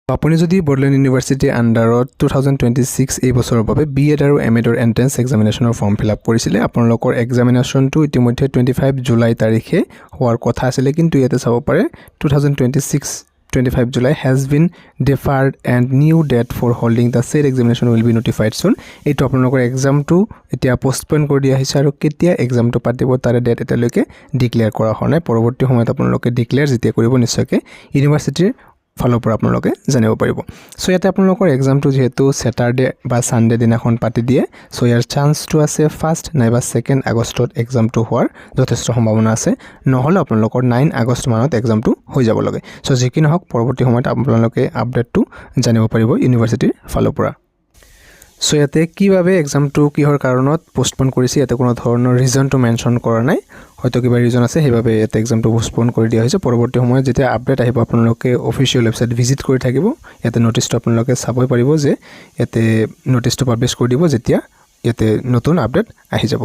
আপুনি যদি বড়োলেণ্ড ইউনিভাৰ্চিটিৰ আণ্ডাৰত 2026 এই বছৰৰ বাবে BEd আৰু MAd এণ্ট্ৰেন্স এক্সামিনেশ্যনৰ ফৰ্ম ফিল আপ কৰিছিলে আপোনালোকৰ এক্সামিনেশ্যনটো ইতিমধ্যে 25 জুলাই তাৰিখে হোৱাৰ কথা আছিলে কিন্তু ইয়াতে চাব পাৰে 25 July has been deferred and new date for holding the said examination will be notified soon. এইটো আপোনালোকৰ এক্সামটো এতিয়া পোষ্টপন কৰি দিয়া হৈছে আৰু কেতিয়া এক্সামটো পাতিব তাৰে ডেট এতিয়ালৈকে ডিক্লেয়াৰ কৰা হোৱা নাই পৰৱৰ্তী সময়ত আপোনালোকে ডিক্লেয়াৰ যেতিয়া কৰিব নিশ্চয়কৈ ইউনিভাৰ্চিটিৰ ফালৰ পৰা আপোনালোকে জানিব পাৰিব সো ইয়াতে আপোনালোকৰ এক্সামটো যেহেতু স্যাটাৰডে বা সানডে দিনাখন পাতি দিয়ে সো ইয়াৰ চান্সটো আছে 1st নাইবা 2nd আগষ্টত এক্সামটো হোৱাৰ যথেষ্ট সম্ভাৱনা আছে নহলে আপোনালোকৰ 9 আগষ্ট মানত এক্সামটো হৈ যাব লাগে সো যিকি নহওক পৰৱৰ্তী সময়ত আপোনালোকে আপডেটটো জানিব পাৰিব ইউনিভাৰ্চিটিৰ ফালৰ পৰা সো ইয়াতে কিভাবে এক্সামটো কিহৰ কাৰণত পোষ্টপন কৰিছে ইয়াতে কোনো ধৰণৰ ৰিজনটো মেনশন কৰা নাই হয়তো কিবা ৰিজন আছে সেইভাবে ইয়াতে এক্সামটো পোষ্টপন কৰি দিয়া হৈছে পৰৱৰ্তী সময়ত যেতিয়া আপডেট আহিব আপোনালোকে অফিচিয়েল ওয়েবসাইট ভিজিট কৰি থাকিব ইয়াতে নোটিছটো আপোনালোকে চাবই পাৰিব যে ইয়াতে নোটিছটো পাবলিশ কৰি দিব যেতিয়া ইয়াতে নতুন আপডেট আহি যাব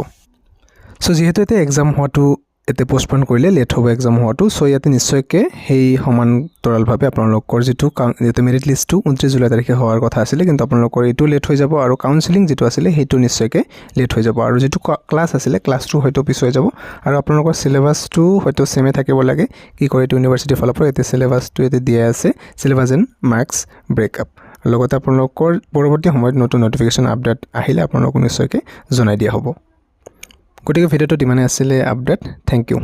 সো যেহেতু এতে এক্সাম হোৱাটো এতে পোষ্টপন কৰিলে লেট হ'ব এক্সাম হোৱাটো সো ইয়াতে নিশ্চয়কৈ সেই সমান্তৰালভাৱে আপোনালোকৰ যেটো ইয়াতে মেৰিট লিষ্টটো 29 জুলাই তাৰিখে হোৱাৰ কথা আছিল কিন্তু আপোনালোকৰ এটো লেট হৈ যাব আৰু কাউন্সেলিং যেটো আছিল হেটো নিশ্চয়কৈ লেট হৈ যাব আৰু যেটো ক্লাছ আছিল ক্লাছটো হয়তো পিছ হৈ যাব আৰু আপোনালোকৰ সিলেবাসটো হয়তো সেমে থাকিব লাগে কি কৰে এটো ইউনিভাৰ্চিটি ফালৰ পৰা এতে সিলেবাসটো এতে দিয়া আছে সিলেবাস এণ্ড মাৰ্কস ব্ৰেকআপ লগতে আপোনালোকৰ পৰৱৰ্তী সময়ত নতুন নটিফিকেশন আপডেট আহিলে আপোনালোকক নিশ্চয়কৈ জনাই দিয়া হ'ব গতিকে ভিডিওটো দিমানে আছিল আপডেট থ্যাংক ইউ